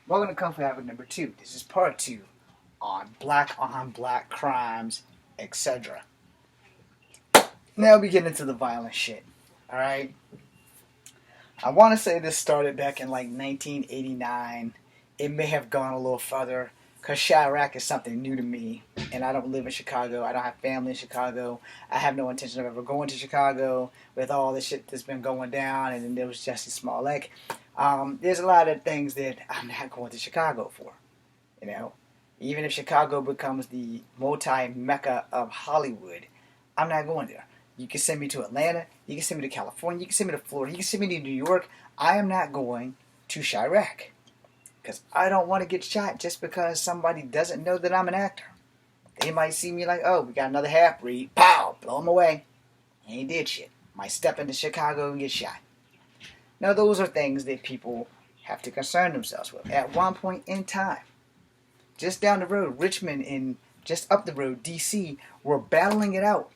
Welcome to Kung Fu Habit number 2. This is part 2 on black crimes, etc. Now we get into the violent shit. Alright? I want to say this started back in like 1989. It may have gone a little further because Chirac is something new to me. And I don't live in Chicago. I don't have family in Chicago. I have no intention of ever going to Chicago with all the shit that's been going down. And then there was Jesse Smollett. There's a lot of things that I'm not going to Chicago for. You know, even if Chicago becomes the multi-mecca of Hollywood, I'm not going there. You can send me to Atlanta, you can send me to California, you can send me to Florida, you can send me to New York. I am not going to Chirac. Because I don't want to get shot just because somebody doesn't know that I'm an actor. They might see me like, oh, we got another half-breed. Pow! Blow him away. Ain't did shit. Might step into Chicago and get shot. Now, those are things that people have to concern themselves with. At one point in time, just down the road, Richmond and just up the road, D.C., were battling it out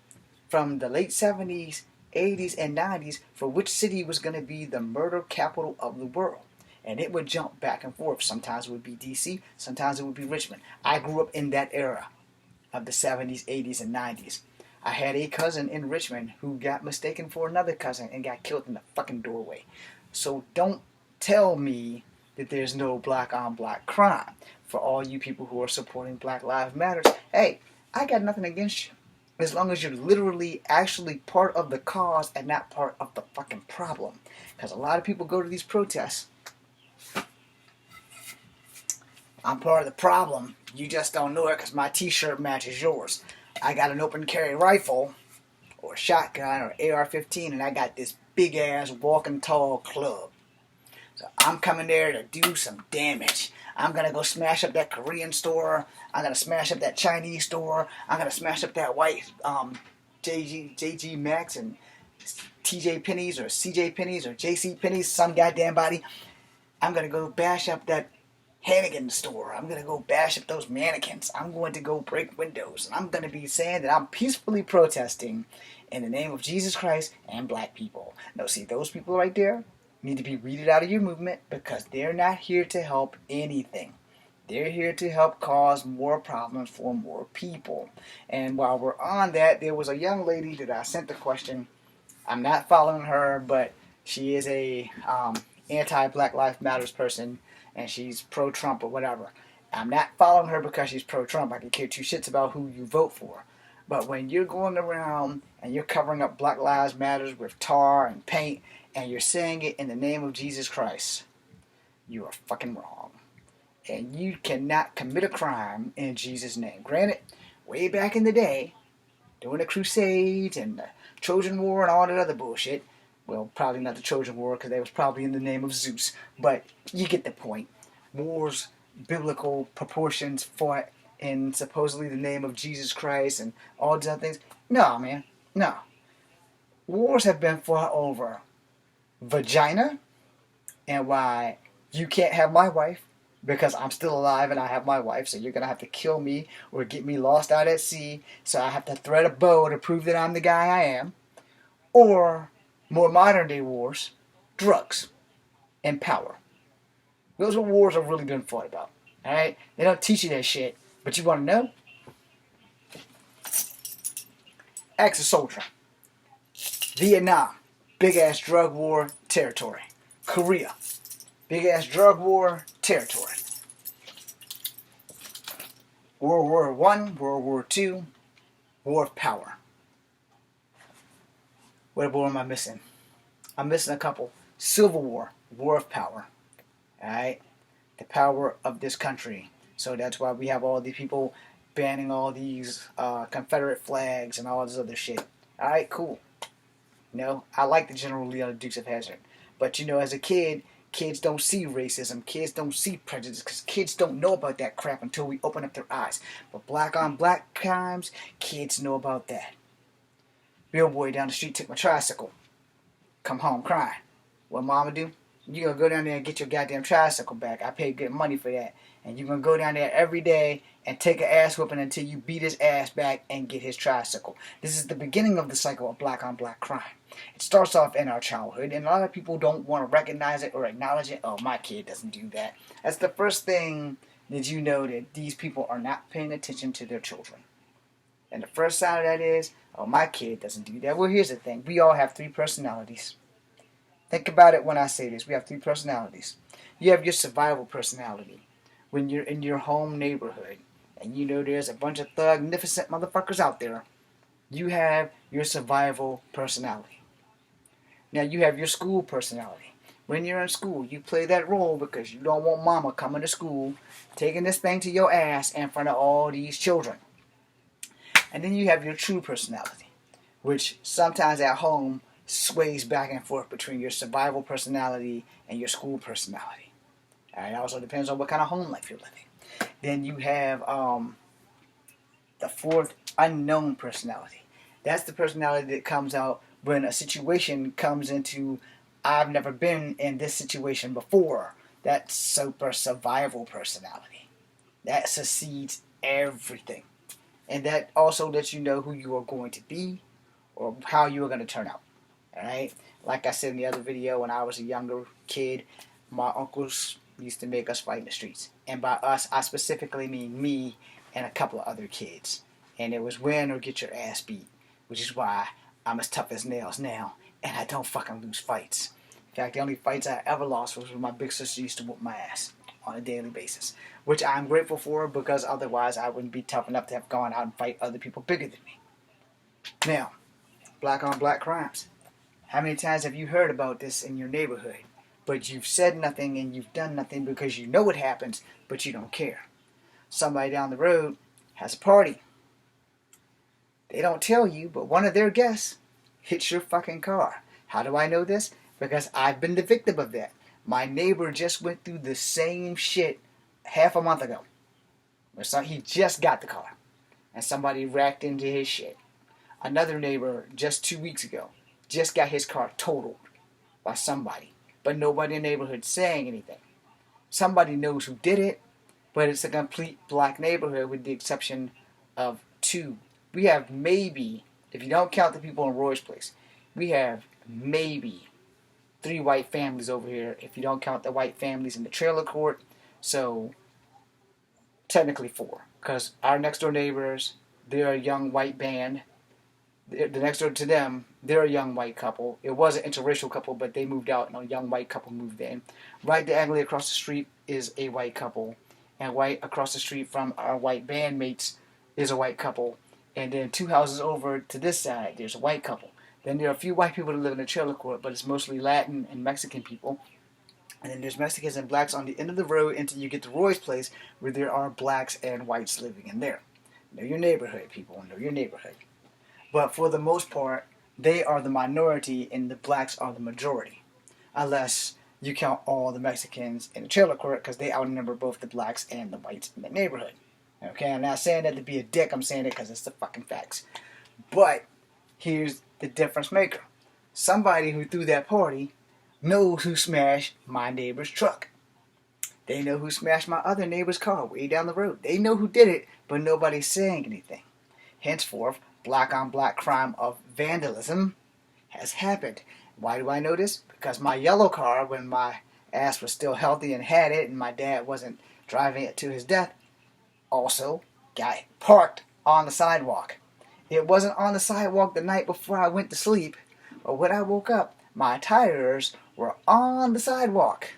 from the late 70s, 80s, and 90s for which city was going to be the murder capital of the world. And it would jump back and forth. Sometimes it would be D.C., sometimes it would be Richmond. I grew up in that era of the 70s, 80s, and 90s. I had a cousin in Richmond who got mistaken for another cousin and got killed in the fucking doorway. So don't tell me that there's no black on black crime. For all you people who are supporting Black Lives Matter, hey, I got nothing against you. As long as you're literally actually part of the cause and not part of the fucking problem. Because a lot of people go to these protests. I'm part of the problem. You just don't know it because my t-shirt matches yours. I got an open carry rifle or a shotgun or AR-15 and I got this big ass walking tall club. So I'm coming there to do some damage. I'm going to go smash up that Korean store. I'm going to smash up that Chinese store. I'm going to smash up that white JG Maxx and TJ Penney's or CJ Penney's or JC Penney's, some goddamn body. I'm going to go bash up that Hannigan store. I'm going to go bash up those mannequins. I'm going to go break windows. And I'm going to be saying that I'm peacefully protesting in the name of Jesus Christ and black people. Now, see, those people right there need to be weeded out of your movement because they're not here to help anything. They're here to help cause more problems for more people. And while we're on that, there was a young lady that I sent the question. I'm not following her, but she is a anti-Black Lives Matters person, and she's pro-Trump or whatever. I'm not following her because she's pro-Trump. I can care two shits about who you vote for. But when you're going around and you're covering up Black Lives Matters with tar and paint, and you're saying it in the name of Jesus Christ, you are fucking wrong. And you cannot commit a crime in Jesus' name. Granted, way back in the day, during the Crusades and the Trojan War and all that other bullshit, well, probably not the Trojan War because that was probably in the name of Zeus, but you get the point. Wars, biblical proportions fought in supposedly the name of Jesus Christ and all these other things. No, man, no. Wars have been fought over vagina and why you can't have my wife because I'm still alive and I have my wife, so you're going to have to kill me or get me lost out at sea, so I have to thread a bow to prove that I'm the guy I am. Or more modern day wars, drugs and power. Those are wars I've really been fought about. Alright? They don't teach you that shit, but you want to know? Ask a soldier. Vietnam, big ass drug war territory. Korea, big ass drug war territory. World War I, World War II, war of power. What war am I missing? I'm missing a couple. Civil War, war of power. Alright? The power of this country. So that's why we have all these people banning all these Confederate flags and all this other shit. Alright, cool. You know, I like the General Lee on the Dukes of Hazzard. But you know, as a kid, kids don't see racism. Kids don't see prejudice because kids don't know about that crap until we open up their eyes. But black on black crimes, kids know about that. Real boy down the street took my tricycle. Come home crying. What mama do? You're going to go down there and get your goddamn tricycle back. I paid good money for that. And you're going to go down there every day and take an ass whooping until you beat his ass back and get his tricycle. This is the beginning of the cycle of black on black crime. It starts off in our childhood, and a lot of people don't want to recognize it or acknowledge it. Oh, my kid doesn't do that. That's the first thing that you know, that these people are not paying attention to their children. And the first sign of that is, oh, my kid doesn't do that. Well, here's the thing. We all have 3 personalities. Think about it when I say this. We have 3 personalities. You have your survival personality. When you're in your home neighborhood and you know there's a bunch of thugnificent motherfuckers out there, you have your survival personality. Now you have your school personality. When you're in school, you play that role because you don't want mama coming to school, taking this thing to your ass in front of all these children. And then you have your true personality, which sometimes at home sways back and forth between your survival personality and your school personality. It also depends on what kind of home life you're living. Then you have the 4th, unknown personality. That's the personality that comes out when a situation comes into, I've never been in this situation before. That's super survival personality. That succeeds everything. And that also lets you know who you are going to be or how you are going to turn out. Alright? Like I said in the other video, when I was a younger kid, my uncles used to make us fight in the streets. And by us, I specifically mean me and a couple of other kids. And it was win or get your ass beat. Which is why I'm as tough as nails now. And I don't fucking lose fights. In fact, the only fights I ever lost was when my big sister used to whoop my ass on a daily basis. Which I'm grateful for, because otherwise I wouldn't be tough enough to have gone out and fight other people bigger than me. Now, black on black crimes. How many times have you heard about this in your neighborhood, but you've said nothing and you've done nothing because you know what happens, but you don't care? Somebody down the road has a party. They don't tell you, but one of their guests hits your fucking car. How do I know this? Because I've been the victim of that. My neighbor just went through the same shit half a month ago. So he just got the car, and somebody racked into his shit. Another neighbor just 2 weeks ago just got his car totaled by somebody, but nobody in the neighborhood saying anything. Somebody knows who did it, but it's a complete black neighborhood with the exception of 2. We have maybe, if you don't count the people in Roy's place, we have maybe 3 white families over here, if you don't count the white families in the trailer court. So technically 4, because our next door neighbors, they're a young white band. The next door to them, they're a young white couple. It was an interracial couple, but they moved out and a young white couple moved in. Right diagonally across the street is a white couple, and right across the street from our white bandmates is a white couple. And then 2 houses over to this side, there's a white couple. Then there are a few white people that live in the trailer court, but it's mostly Latin and Mexican people. And then there's Mexicans and blacks on the end of the road until you get to Roy's place, where there are blacks and whites living in there. Know your neighborhood, people. Know your neighborhood. But for the most part, they are the minority and the blacks are the majority. Unless you count all the Mexicans in the trailer court, because they outnumber both the blacks and the whites in the neighborhood. Okay, I'm not saying that to be a dick, I'm saying it because it's the fucking facts. But here's the difference maker. Somebody who threw that party knows who smashed my neighbor's truck. They know who smashed my other neighbor's car way down the road. They know who did it, but nobody's saying anything. Henceforth, black on black crime of vandalism has happened. Why do I know this? Because my yellow car, when my ass was still healthy and had it, and my dad wasn't driving it to his death, also got parked on the sidewalk. It wasn't on the sidewalk the night before I went to sleep, but when I woke up, my tires were on the sidewalk.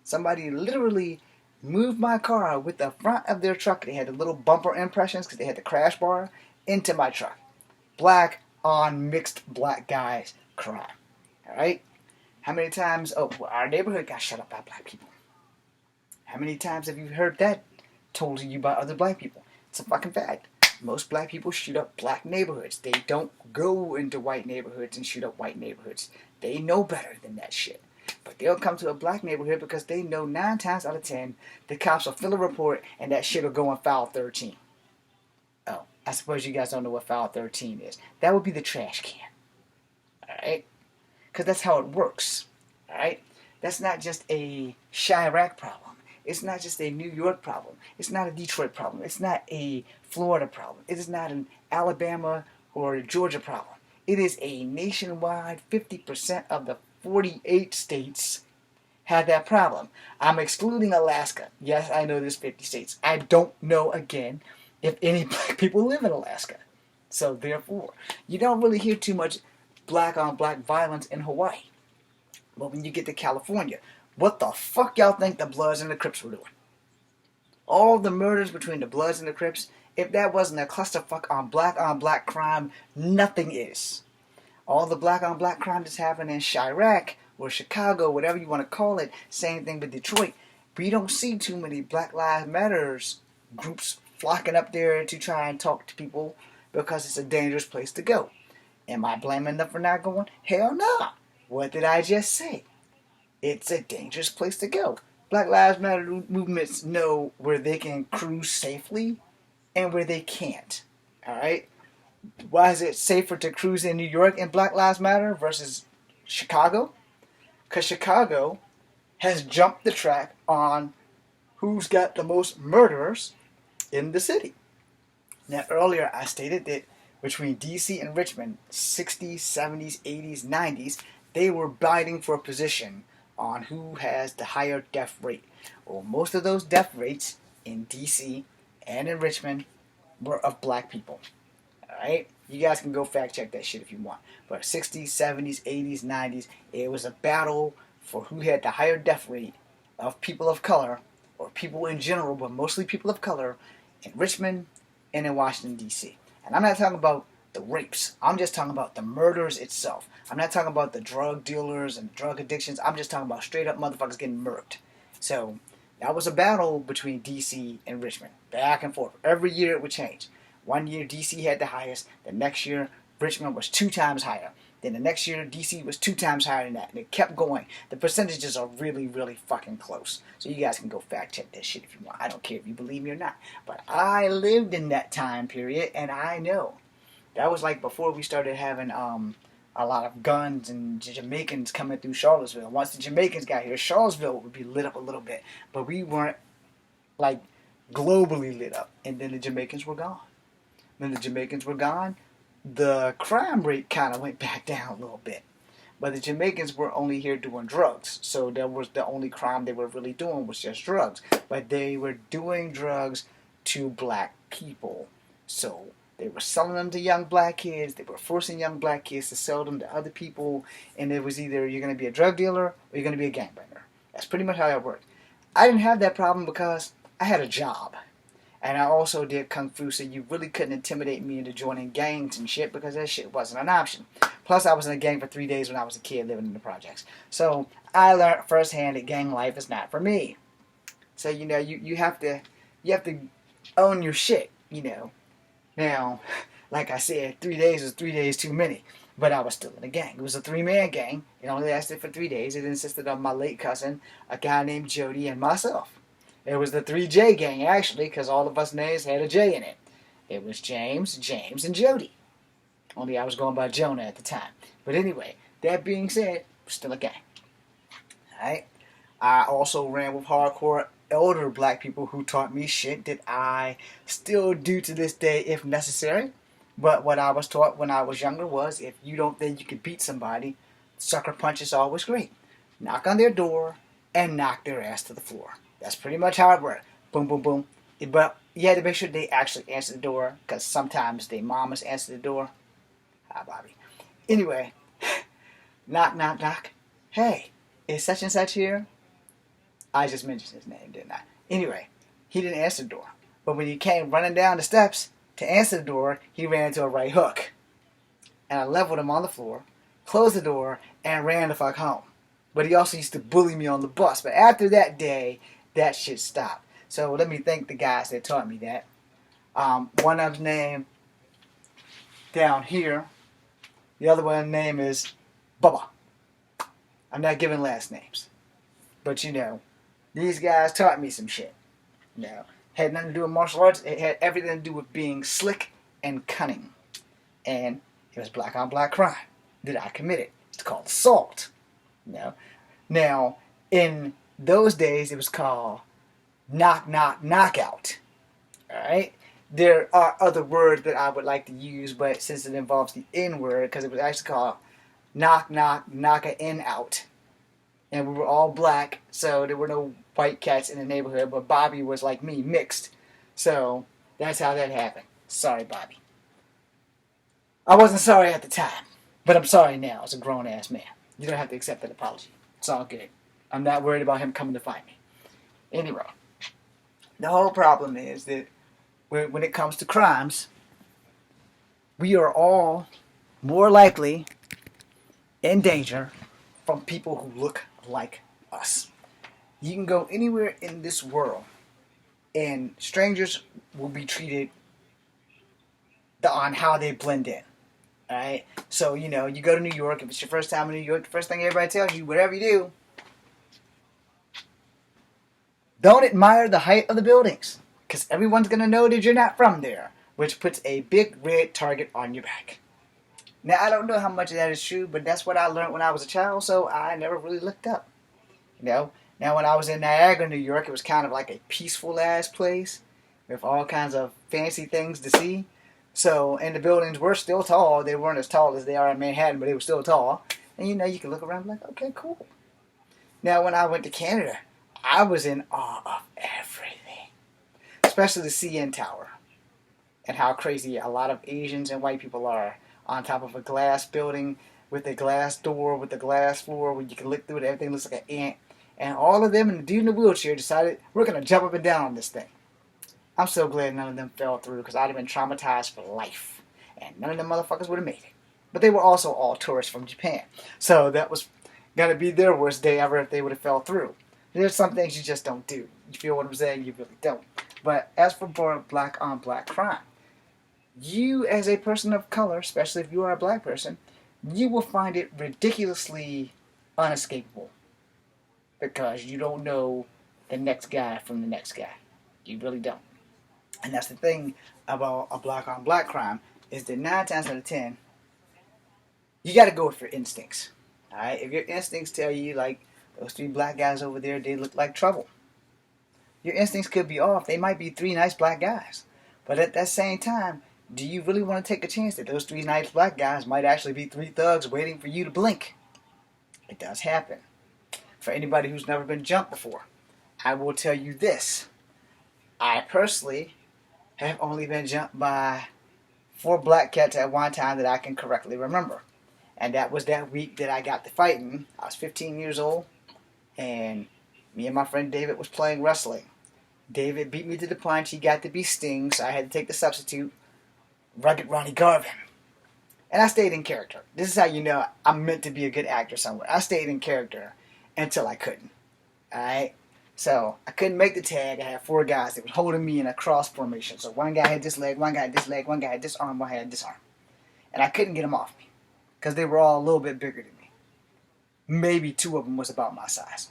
Somebody literally moved my car with the front of their truck. They had the little bumper impressions because they had the crash bar into my truck. Black on mixed black guys crime. Alright? How many times, our neighborhood got shut up by black people. How many times have you heard that told to you by other black people? It's a fucking fact. Most black people shoot up black neighborhoods. They don't go into white neighborhoods and shoot up white neighborhoods. They know better than that shit. But they'll come to a black neighborhood because they know 9 times out of 10 the cops will fill a report and that shit will go on file 13. Oh, I suppose you guys don't know what file 13 is. That would be the trash can. Alright? Because that's how it works. Alright? That's not just a Chirac problem. It's not just a New York problem. It's not a Detroit problem. It's not a Florida problem. It is not an Alabama or a Georgia problem. It is a nationwide 50% of the 48 states had that problem. I'm excluding Alaska. Yes, I know there's 50 states. I don't know, again, if any black people live in Alaska. So therefore, you don't really hear too much black on black violence in Hawaii. But when you get to California, what the fuck y'all think the Bloods and the Crips were doing? All the murders between the Bloods and the Crips, if that wasn't a clusterfuck on black crime, nothing is. All the black on black crime that's happening in Chirac or Chicago, whatever you want to call it, same thing with Detroit. But you don't see too many Black Lives Matters groups flocking up there to try and talk to people because it's a dangerous place to go. Am I blaming them for not going? Hell no. What did I just say? It's a dangerous place to go. Black Lives Matter movements know where they can cruise safely and where they can't. Alright? Why is it safer to cruise in New York in Black Lives Matter versus Chicago? Because Chicago has jumped the track on who's got the most murderers in the city. Now, earlier I stated that between DC and Richmond, 60s, 70s, 80s, 90s, they were biting for a position on who has the higher death rate. Well, most of those death rates in DC and in Richmond were of black people. Alright? You guys can go fact check that shit if you want. But 60s, 70s, 80s, 90s, it was a battle for who had the higher death rate of people of color, or people in general, but mostly people of color, in Richmond and in Washington, D.C. And I'm not talking about the rapes. I'm just talking about the murders itself. I'm not talking about the drug dealers and drug addictions. I'm just talking about straight up motherfuckers getting murked. So that was a battle between D.C. and Richmond. Back and forth. Every year it would change. One year D.C. had the highest. The next year Richmond was 2 times higher. Then the next year D.C. was 2 times higher than that. And it kept going. The percentages are really, really fucking close. So you guys can go fact check that shit if you want. I don't care if you believe me or not. But I lived in that time period and I know. That was like before we started having a lot of guns and Jamaicans coming through Charlottesville. Once the Jamaicans got here, Charlottesville would be lit up a little bit. But we weren't like globally lit up. And then the Jamaicans were gone. When the Jamaicans were gone, the crime rate kind of went back down a little bit. But the Jamaicans were only here doing drugs. So that was the only crime they were really doing was just drugs. But they were doing drugs to black people. So they were selling them to young black kids. They were forcing young black kids to sell them to other people. And it was either you're going to be a drug dealer or you're going to be a gangbanger. That's pretty much how that worked. I didn't have that problem because I had a job. And I also did Kung Fu, so you really couldn't intimidate me into joining gangs and shit because that shit wasn't an option. Plus, I was in a gang for 3 days when I was a kid living in the projects. So I learned firsthand that gang life is not for me. So, you know, you have to own your shit, you know. Now, like I said, 3 days was 3 days too many. But I was still in a gang. It was a 3-man gang. It only lasted for 3 days. It consisted of my late cousin, a guy named Jody, and myself. It was the 3J gang, actually, because all of us names had a J in it. It was James, and Jody. Only I was going by Jonah at the time. But anyway, that being said, we're still a gang. Alright? I also ran with hardcore elder black people who taught me shit that I still do to this day if necessary. But what I was taught when I was younger was if you don't think you can beat somebody, sucker punch is always great. Knock on their door and knock their ass to the floor. That's pretty much how it worked. Boom, boom, boom. But you had to make sure they actually answer the door, because sometimes their mamas answer the door. Hi, Bobby. Anyway, knock, knock, knock. Hey, is such and such here? I just mentioned his name, didn't I? Anyway, he didn't answer the door. But when he came running down the steps to answer the door, he ran into a right hook. And I leveled him on the floor, closed the door, and ran the fuck home. But he also used to bully me on the bus. But after that day, that shit stopped. So let me thank the guys that taught me that. One of them name down here. The other one name is Bubba. I'm not giving last names. But you know, these guys taught me some shit. You know, had nothing to do with martial arts. It had everything to do with being slick and cunning. And it was black on black crime that I committed. It's called assault. You know? Now, In those days, it was called knock, knock, knockout. Alright? There are other words that I would like to use, but since it involves the N word, because it was actually called knock, knock, knock a N out. And we were all black, so there were no white cats in the neighborhood, but Bobby was like me, mixed. So that's how that happened. Sorry, Bobby. I wasn't sorry at the time, but I'm sorry now as a grown-ass man. You don't have to accept that apology. It's all good. I'm not worried about him coming to find me. Anyway, the whole problem is that when it comes to crimes, we are all more likely in danger from people who look like us. You can go anywhere in this world and strangers will be treated on how they blend in. Alright? So, you go to New York, if it's your first time in New York, the first thing everybody tells you, whatever you do, don't admire the height of the buildings, because everyone's going to know that you're not from there, which puts a big red target on your back. Now, I don't know how much of that is true, but that's what I learned when I was a child, so I never really looked up. Now, when I was in Niagara, New York, it was kind of like a peaceful-ass place with all kinds of fancy things to see. So, and the buildings were still tall. They weren't as tall as they are in Manhattan, but they were still tall. And, you can look around and be like, okay, cool. Now, when I went to Canada, I was in awe of everything, especially the CN Tower and how crazy a lot of Asians and white people are on top of a glass building with a glass door, with a glass floor where you can look through it. Everything looks like an ant. And all of them and the dude in the wheelchair decided, we're going to jump up and down on this thing. I'm so glad none of them fell through because I'd have been traumatized for life. And none of them motherfuckers would have made it. But they were also all tourists from Japan. So that was going to be their worst day ever if they would have fell through. There's some things you just don't do. You feel what I'm saying? You really don't. But as for black on black crime, you as a person of color, especially if you are a black person, you will find it ridiculously unescapable. Because you don't know the next guy from the next guy. You really don't. And that's the thing about a black on black crime, is that 9 times out of 10, you got to go with your instincts. Alright? If your instincts tell you, like, those 3 black guys over there, they look like trouble. Your instincts could be off. They might be 3 nice black guys. But at that same time, do you really want to take a chance that those 3 nice black guys might actually be 3 thugs waiting for you to blink? It does happen. For anybody who's never been jumped before, I will tell you this. I personally have only been jumped by 4 black cats at one time that I can correctly remember. And that was that week that I got to fighting. I was 15 years old, and me and my friend David was playing wrestling. David beat me to the punch. He got to be Sting, so I had to take the substitute, Rugged Ronnie Garvin. And I stayed in character. This is how you know I'm meant to be a good actor somewhere. I stayed in character until I couldn't. Alright? So, I couldn't make the tag. I had 4 guys that were holding me in a cross formation. So, one guy had this leg, one guy had this leg, one guy had this arm, one guy had this arm. And I couldn't get them off me. Because they were all a little bit bigger than me. Maybe 2 of them was about my size.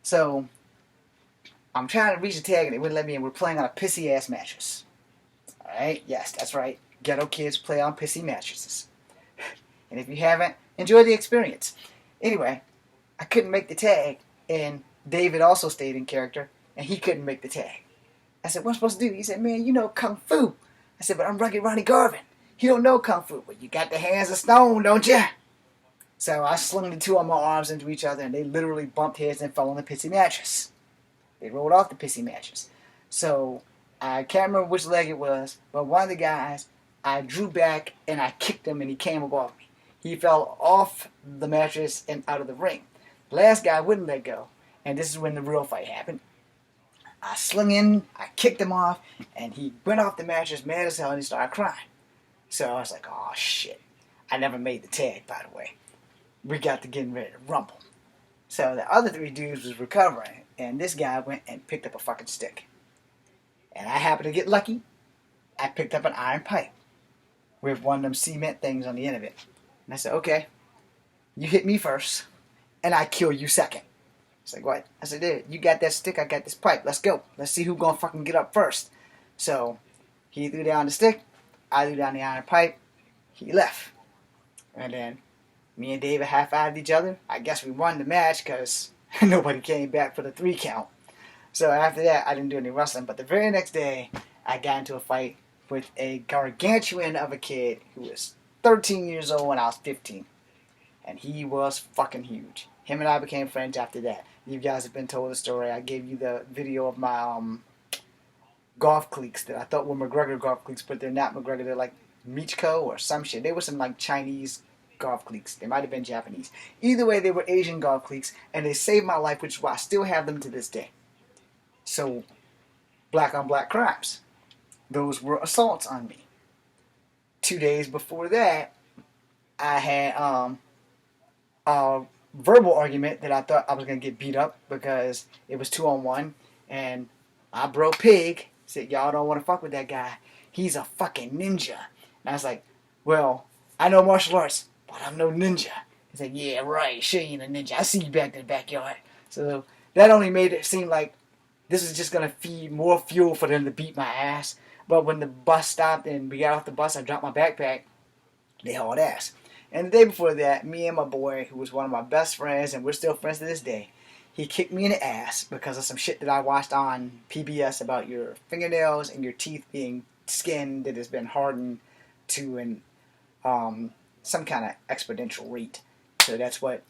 So, I'm trying to reach the tag and they wouldn't let me in. We're playing on a pissy-ass mattress. Alright? Yes, that's right. Ghetto kids play on pissy mattresses. And if you haven't, enjoy the experience. Anyway, I couldn't make the tag, and David also stayed in character, and he couldn't make the tag. I said, what am I supposed to do? He said, man, you know Kung Fu. I said, but I'm Rugged Ronnie Garvin. You don't know Kung Fu, but you got the hands of stone, don't you? So I slung the 2 of my arms into each other, and they literally bumped heads and fell on the pissy mattress. They rolled off the pissy mattress. So I can't remember which leg it was, but one of the guys, I drew back, and I kicked him, and he came above me. He fell off the mattress and out of the ring. The last guy wouldn't let go, and this is when the real fight happened. I slung in, I kicked him off, and he went off the mattress mad as hell, and he started crying. So I was like, oh shit. I never made the tag, by the way. We got to getting ready to rumble. So the other 3 dudes was recovering, and this guy went and picked up a fucking stick. And I happened to get lucky. I picked up an iron pipe with one of them cement things on the end of it. And I said, okay, you hit me first, and I kill you second. It's like, what? I said, dude, you got that stick, I got this pipe. Let's go. Let's see who's gonna fucking get up first. So he threw down the stick, I threw down the iron pipe, he left. And then me and David high-fived each other. I guess we won the match because Nobody came back for the 3 count. So after that, I didn't do any wrestling. But the very next day, I got into a fight with a gargantuan of a kid who was 13 years old when I was 15. And he was fucking huge. Him and I became friends after that. You guys have been told the story. I gave you the video of my golf cleats that I thought were McGregor golf cleats, but they're not McGregor. They're like Michiko or some shit. They were some like Chinese golf cleats. They might have been Japanese. Either way, they were Asian golf cleats, and they saved my life, which is why I still have them to this day. So, black on black crimes. Those were assaults on me. 2 days before that, I had a verbal argument that I thought I was going to get beat up because it was 2-on-1, and my bro Pig said, y'all don't want to fuck with that guy. He's a fucking ninja. And I was like, well, I know martial arts, but I'm no ninja. He's like, yeah, right, sure you ain't a ninja. I see you back in the backyard. So that only made it seem like this is just going to feed more fuel for them to beat my ass. But when the bus stopped and we got off the bus, I dropped my backpack. They hauled ass. And the day before that, me and my boy, who was one of my best friends, and we're still friends to this day, he kicked me in the ass because of some shit that I watched on PBS about your fingernails and your teeth being skin that has been hardened to some kind of exponential rate. So that's what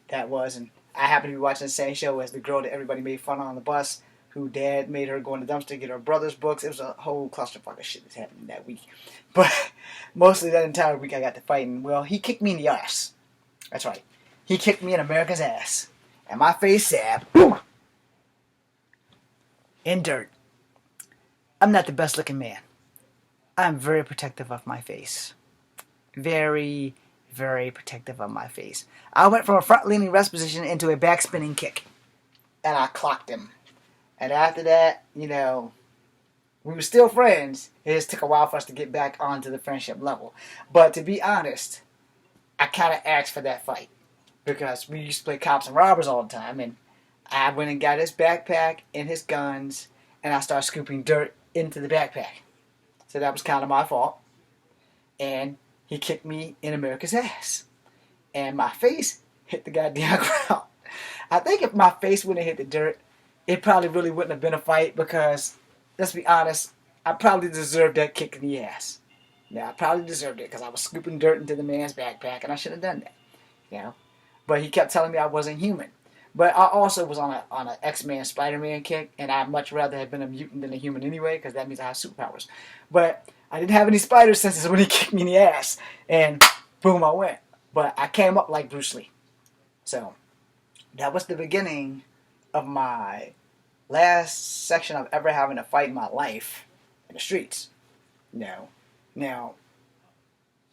that was. And I happened to be watching the same show as the girl that everybody made fun of on the bus, who dad made her go in the dumpster to get her brother's books. It was a whole clusterfuck of shit that's happening that week. But mostly that entire week I got to fighting. Well, he kicked me in the ass. That's right. He kicked me in America's ass. And my face said, boom, in dirt. I'm not the best looking man. I'm very protective of my face. Very, very protective of my face. I went from a front-leaning rest position into a back-spinning kick. And I clocked him. And after that, you know, we were still friends. It just took a while for us to get back onto the friendship level. But to be honest, I kind of asked for that fight. Because we used to play cops and robbers all the time. And I went and got his backpack and his guns. And I started scooping dirt into the backpack. So that was kind of my fault. And he kicked me in America's ass. And my face hit the goddamn ground. I think if my face wouldn't have hit the dirt, it probably really wouldn't have been a fight because, let's be honest, I probably deserved that kick in the ass. Yeah, I probably deserved it because I was scooping dirt into the man's backpack and I should have done that. You know? But he kept telling me I wasn't human. But I also was on an X-Men Spider-Man kick, and I'd much rather have been a mutant than a human anyway because that means I have superpowers. But I didn't have any spider senses when he kicked me in the ass. And boom, I went. But I came up like Bruce Lee. So that was the beginning of my last section of ever having a fight in my life in the streets. Now,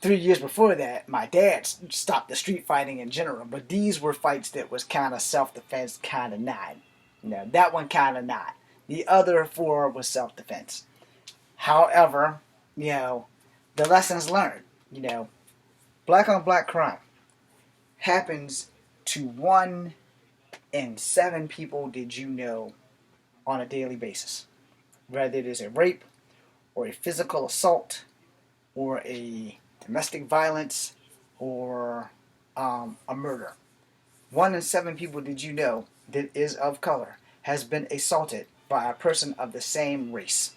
3 years before that, my dad stopped the street fighting in general, but these were fights that was kind of self-defense, kind of not. That one kind of not. The other 4 was self-defense. However, the lessons learned, black on black crime happens to 1 in 7 people did you know on a daily basis. Whether it is a rape or a physical assault or a domestic violence or a murder. 1 in 7 people did you know that is of color has been assaulted by a person of the same race.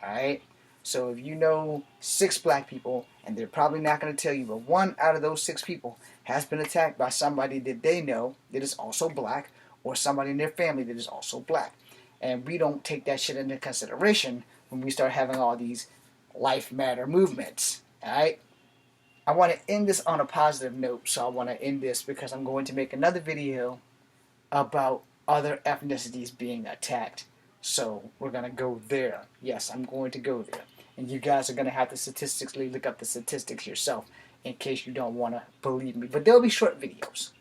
Alright? So if you know 6 black people, and they're probably not going to tell you, but 1 out of those 6 people has been attacked by somebody that they know that is also black, or somebody in their family that is also black. And we don't take that shit into consideration when we start having all these life matter movements. Alright? I want to end this on a positive note, so I want to end this because I'm going to make another video about other ethnicities being attacked. So we're going to go there. Yes, I'm going to go there. And you guys are going to have to statistically look up the statistics yourself in case you don't want to believe me. But they'll be short videos.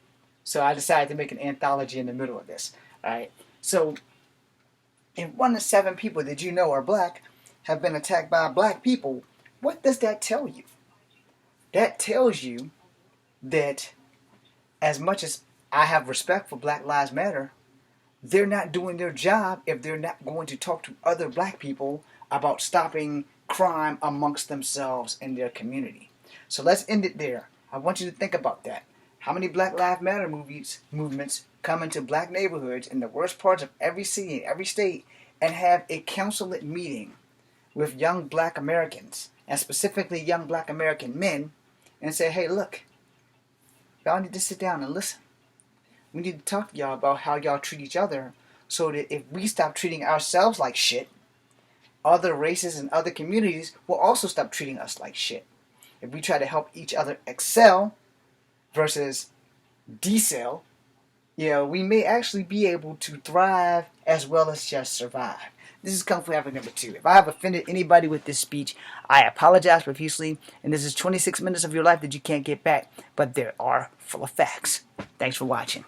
So I decided to make an anthology in the middle of this. Alright? So, if 1 in 7 people that you know are black have been attacked by black people, what does that tell you? That tells you that as much as I have respect for Black Lives Matter, they're not doing their job if they're not going to talk to other black people about stopping crime amongst themselves in their community. So let's end it there. I want you to think about that. How many Black Lives Matter movements come into black neighborhoods in the worst parts of every city and every state and have a council meeting with young black Americans, and specifically young black American men, and say, hey, look, y'all need to sit down and listen. We need to talk to y'all about how y'all treat each other, so that if we stop treating ourselves like shit, other races and other communities will also stop treating us like shit. If we try to help each other excel versus decel, we may actually be able to thrive as well as just survive. This is Kung Fu Africa number 2. If I have offended anybody with this speech, I apologize profusely, and this is 26 minutes of your life that you can't get back, but they are full of facts. Thanks for watching.